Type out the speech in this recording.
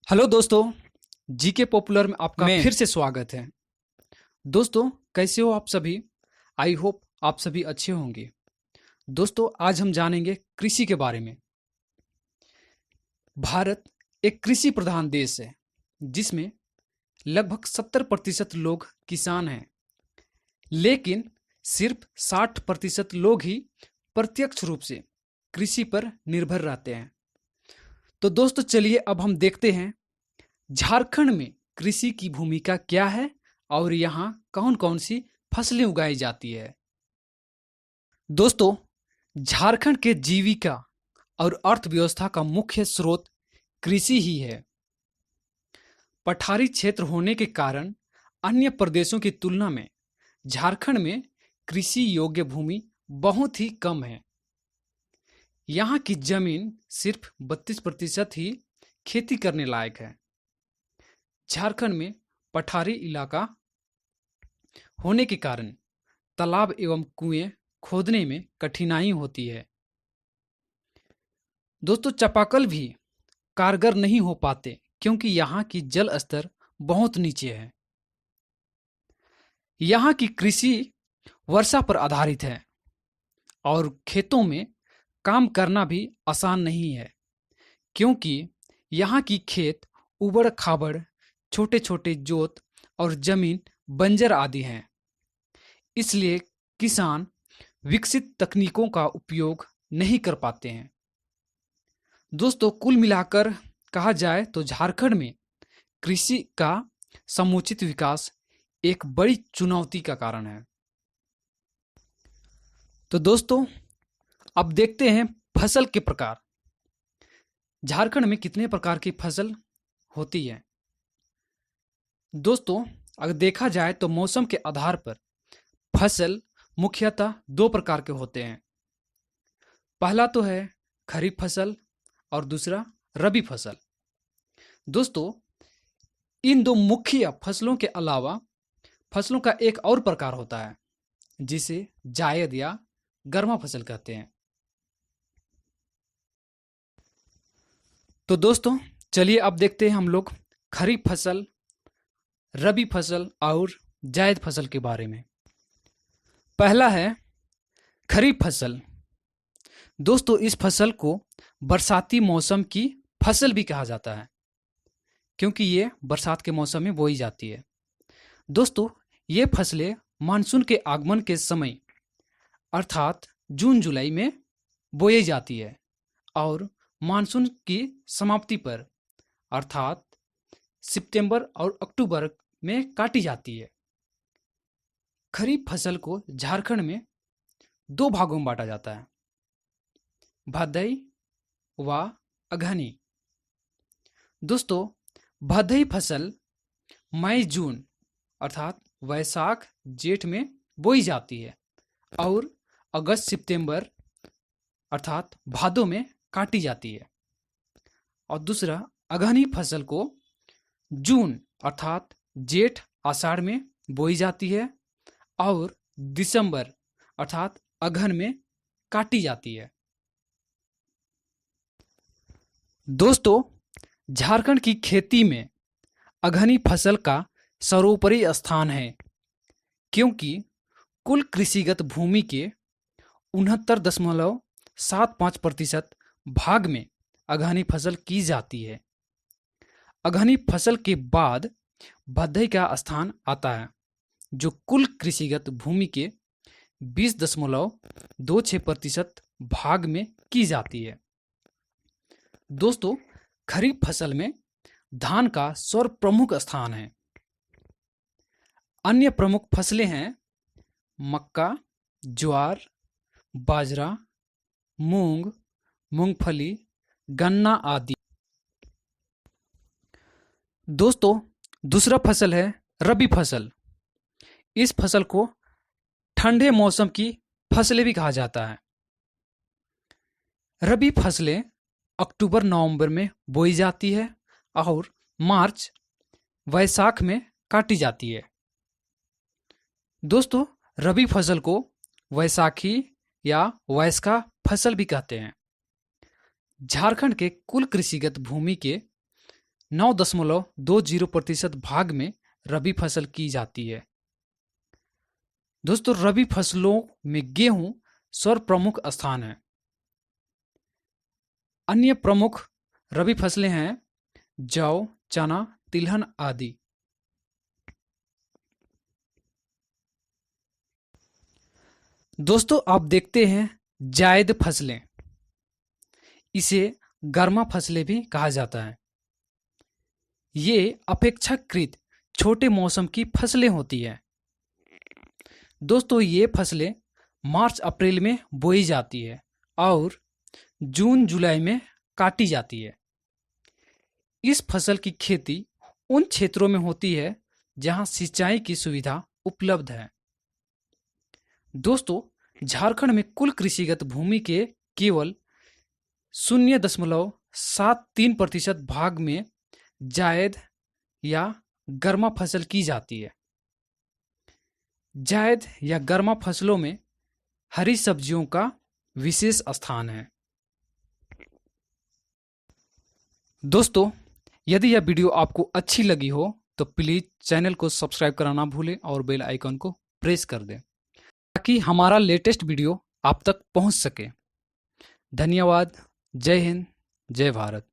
Hello दोस्तों। GK popular में आपका में फिर से स्वागत है। दोस्तों, कैसे हो आप सभी? आई होप आप सभी अच्छे होंगे। दोस्तों, आज हम जानेंगे कृषि के बारे में। भारत एक कृषि प्रधान देश है जिसमें लगभग 70% लोग किसान हैं, लेकिन सिर्फ 60% लोग ही प्रत्यक्ष रूप से कृषि पर निर्भर रहते हैं। तो दोस्तों, चलिए अब हम देखते हैं झारखंड में कृषि की भूमिका क्या है और यहाँ कौन कौन सी फसलें उगाई जाती है। दोस्तों, झारखंड के जीविका और अर्थव्यवस्था का मुख्य स्रोत कृषि ही है। पठारी क्षेत्र होने के कारण अन्य प्रदेशों की तुलना में झारखंड में कृषि योग्य भूमि बहुत ही कम है। यहाँ की जमीन सिर्फ 32% ही खेती करने लायक है। झारखंड में पठारी इलाका होने के कारण तालाब एवं कुएं खोदने में कठिनाई होती है। दोस्तों, चापाकल भी कारगर नहीं हो पाते क्योंकि यहाँ की जल स्तर बहुत नीचे है। यहाँ की कृषि वर्षा पर आधारित है और खेतों में काम करना भी आसान नहीं है क्योंकि यहाँ की खेत उबड़ खाबड़, छोटे छोटे जोत और जमीन बंजर आदि हैं। इसलिए किसान विकसित तकनीकों का उपयोग नहीं कर पाते हैं। दोस्तों, कुल मिलाकर कहा जाए तो झारखंड में कृषि का समुचित विकास एक बड़ी चुनौती का कारण है। तो दोस्तों, अब देखते हैं फसल के प्रकार। झारखंड में कितने प्रकार की फसल होती है? दोस्तों, अगर देखा जाए तो मौसम के आधार पर फसल मुख्यतः दो प्रकार के होते हैं। पहला तो है खरीफ फसल और दूसरा रबी फसल। दोस्तों, इन दो मुख्य फसलों के अलावा फसलों का एक और प्रकार होता है जिसे जायद या गर्मा फसल कहते हैं। तो दोस्तों, चलिए अब देखते हैं हम लोग खरीफ फसल, रबी फसल और जायद फसल के बारे में। पहला है खरीफ फसल। दोस्तों, इस फसल को बरसाती मौसम की फसल भी कहा जाता है क्योंकि ये बरसात के मौसम में बोई जाती है। दोस्तों, ये फसलें मानसून के आगमन के समय अर्थात जून जुलाई में बोई जाती है और मानसून की समाप्ति पर अर्थात सितंबर और अक्टूबर में काटी जाती है। खरीफ फसल को झारखंड में दो भागों में बांटा जाता है, भदई व अगहनी। दोस्तों, भदई फसल मई जून अर्थात वैशाख जेठ में बोई जाती है और अगस्त सितंबर अर्थात भादों में काटी जाती है। और दूसरा अगहनी फसल को जून अर्थात जेठ आषाढ़ में बोई जाती है और दिसंबर अर्थात अगहन में काटी जाती है। दोस्तों, झारखंड की खेती में अगहनी फसल का सर्वोपरि स्थान है क्योंकि कुल कृषिगत भूमि के 69.75% भाग में अगहनी फसल की जाती है। अगहनी फसल के बाद भदई का स्थान आता है जो कुल कृषिगत भूमि के 20.26% भाग में की जाती है। दोस्तों, खरीफ फसल में धान का सर्वप्रमुख स्थान है। अन्य प्रमुख फसलें हैं मक्का, ज्वार, बाजरा, मूंग, मूंगफली, गन्ना आदि। दोस्तों, दूसरा फसल है रबी फसल। इस फसल को ठंडे मौसम की फसलें भी कहा जाता है। रबी फसलें अक्टूबर नवंबर में बोई जाती है और मार्च वैशाख में काटी जाती है। दोस्तों, रबी फसल को वैशाखी या वयस्का फसल भी कहते हैं। झारखंड के कुल कृषिगत भूमि के 9.20% भाग में रबी फसल की जाती है। दोस्तों, रबी फसलों में गेहूं सर्वप्रमुख स्थान है। अन्य प्रमुख रबी फसलें हैं जौ, चना, तिलहन आदि। दोस्तों, आप देखते हैं जायद फसलें, इसे गर्मा फसलें भी कहा जाता है। ये अपेक्षाकृत छोटे मौसम की फसलें होती है। दोस्तों, ये फसलें मार्च अप्रैल में बोई जाती है और जून जुलाई में काटी जाती है। इस फसल की खेती उन क्षेत्रों में होती है जहां सिंचाई की सुविधा उपलब्ध है। दोस्तों, झारखंड में कुल कृषिगत भूमि के केवल 0.73% भाग में जायद या गर्मा फसल की जाती है। जायद या गर्मा फसलों में हरी सब्जियों का विशेष स्थान है। दोस्तों, यदि यह वीडियो आपको अच्छी लगी हो तो प्लीज़ चैनल को सब्सक्राइब करना ना भूलें और बेल आइकन को प्रेस कर दें ताकि हमारा लेटेस्ट वीडियो आप तक पहुंच सके। धन्यवाद। जय हिंद, जय भारत।